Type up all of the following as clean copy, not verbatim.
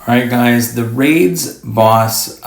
Alright guys, the Raids boss,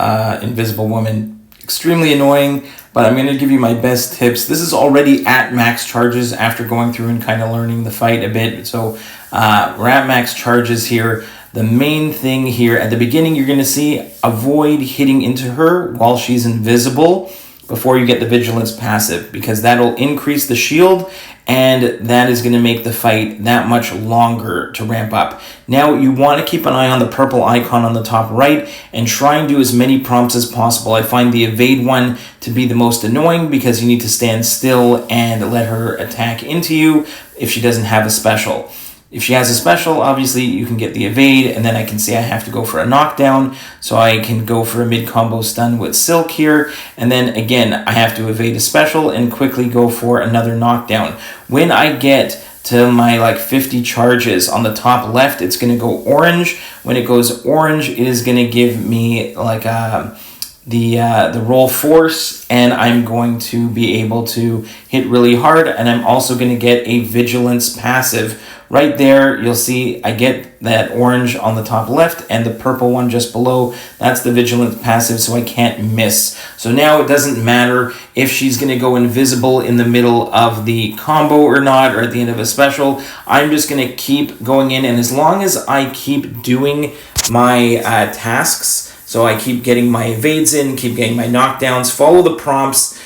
Invisible Woman, extremely annoying, but I'm going to give you my best tips. This is already at max charges after going through and kind of learning the fight a bit. So we're at max charges here. The main thing here, at the beginning you're going to see, avoid hitting into her while she's invisible before you get the Vigilance passive, because that'll increase the shield and that is going to make the fight that much longer to ramp up. Now you want to keep an eye on the purple icon on the top right and try and do as many prompts as possible. I find the evade one to be the most annoying because you need to stand still and let her attack into you if she doesn't have a special. If she has a special, obviously you can get the evade, and then I can see I have to go for a knockdown, so I can go for a mid-combo stun with Silk here, and then again I have to evade a special and quickly go for another knockdown. When I get to my 50 charges on the top left, it's going to go orange. When it goes orange, it is going to give me the roll force, and I'm going to be able to hit really hard, and I'm also going to get a Vigilance passive. Right there, you'll see I get that orange on the top left and the purple one just below. That's the Vigilance passive, so I can't miss. So now it doesn't matter if she's going to go invisible in the middle of the combo or not, or at the end of a special. I'm just going to keep going in, and as long as I keep doing my tasks, so I keep getting my evades in, keep getting my knockdowns, follow the prompts.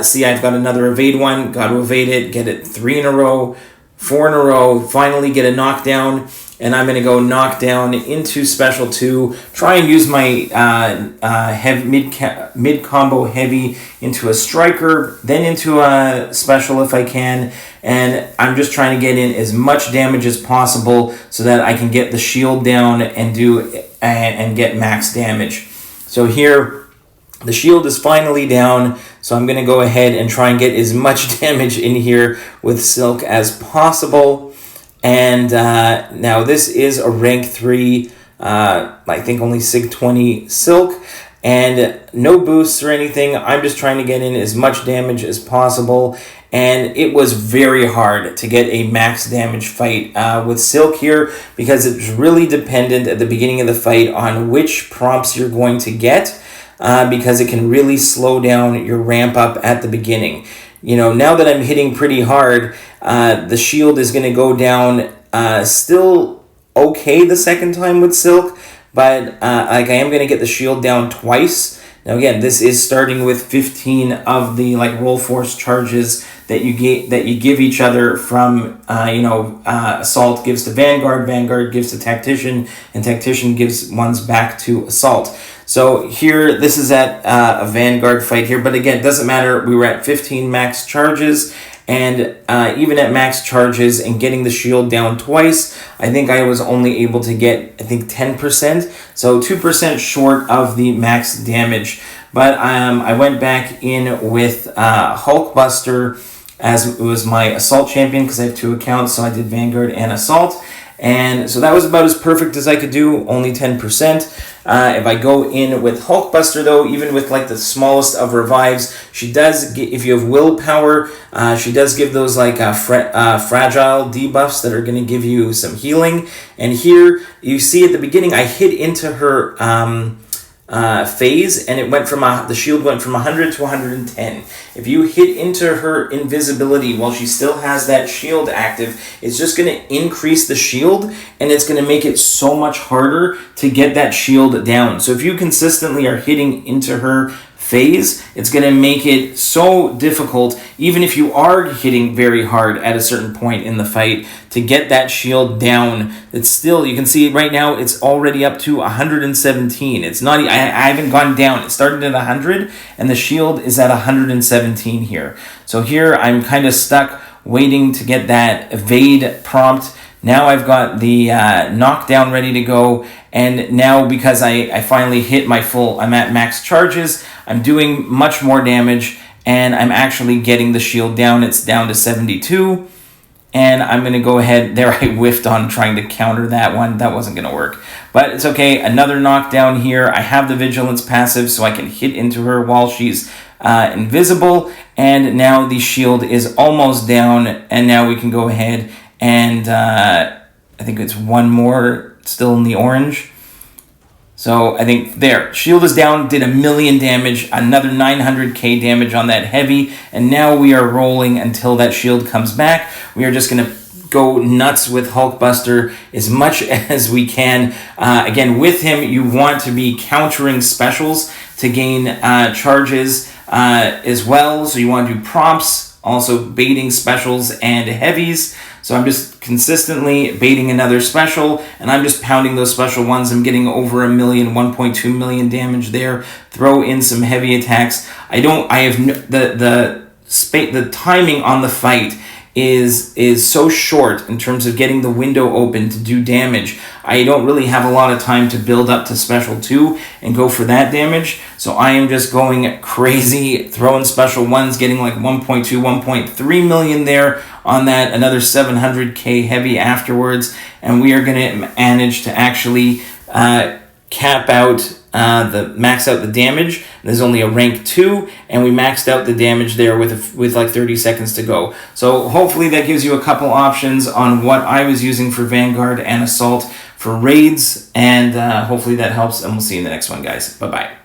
See, I've got another evade one, got to evade it, get it 3 in a row, 4 in a row, finally get a knockdown, and I'm going to go knockdown into special 2, try and use my mid-combo heavy into a striker, then into a special if I can, and I'm just trying to get in as much damage as possible so that I can get the shield down and get max damage. So here, the shield is finally down, so I'm going to go ahead and try and get as much damage in here with Silk as possible. And now this is a rank 3, I think only Sig 20 Silk, and no boosts or anything. I'm just trying to get in as much damage as possible. And it was very hard to get a max damage fight with Silk here, because it's really dependent at the beginning of the fight on which prompts you're going to get. Because it can really slow down your ramp up at the beginning. You know, now that I'm hitting pretty hard, the shield is going to go down still okay the second time with Silk, but I am going to get the shield down twice. Now again, this is starting with 15 of the roll force charges that you give each other from Assault gives to Vanguard, Vanguard gives to Tactician, and Tactician gives ones back to Assault. So here, this is at a Vanguard fight here, but again, it doesn't matter. We were at 15 max charges, and even at max charges and getting the shield down twice, I think I was only able to get, 10%, so 2% short of the max damage. But I went back in with Hulkbuster, as it was my Assault champion, because I have 2 accounts, so I did Vanguard and Assault. And so that was about as perfect as I could do, only 10%. If I go in with Hulkbuster, though, even with the smallest of revives, she does, if you have willpower, she does give those fragile debuffs that are going to give you some healing. And here, you see at the beginning, I hit into her phase, and it went from the shield went from 100 to 110. If you hit into her invisibility while she still has that shield active, it's just going to increase the shield, and it's going to make it so much harder to get that shield down. So if you consistently are hitting into her phase, it's going to make it so difficult, even if you are hitting very hard at a certain point in the fight, to get that shield down. It's still, you can see right now, it's already up to 117. It's not, I haven't gone down. It started at 100, and the shield is at 117 here. So here, I'm kind of stuck waiting to get that evade prompt. Now I've got the knockdown ready to go, and now because I finally hit my full, I'm at max charges, I'm doing much more damage, and I'm actually getting the shield down. It's down to 72, and I'm going to go ahead, there I whiffed on trying to counter that one, that wasn't going to work, but it's okay. Another knockdown here. I have the Vigilance passive, so I can hit into her while she's invisible, and now the shield is almost down, and now we can go ahead and I think it's one more still in the orange. So I think there, shield is down, did 1,000,000 damage, another 900k damage on that heavy, and now we are rolling until that shield comes back. We are just going to go nuts with Hulkbuster as much as we can. Again, with him, you want to be countering specials to gain charges as well. So you want to do prompts, also baiting specials and heavies. So I'm just consistently baiting another special, and I'm just pounding those special ones. I'm getting over 1,000,000, 1.2 million damage there. Throw in some heavy attacks. the timing on the fight is so short in terms of getting the window open to do damage. I don't really have a lot of time to build up to special 2 and go for that damage. So I am just going crazy, throwing special 1s, getting like 1.2, 1.3 million there on that, another 700k heavy afterwards. And we are going to manage to actually cap out max out the damage. There's only a rank 2, and we maxed out the damage there with like 30 seconds to go. So hopefully that gives you a couple options on what I was using for Vanguard and Assault for raids, and hopefully that helps, and we'll see you in the next one, guys. Bye-bye.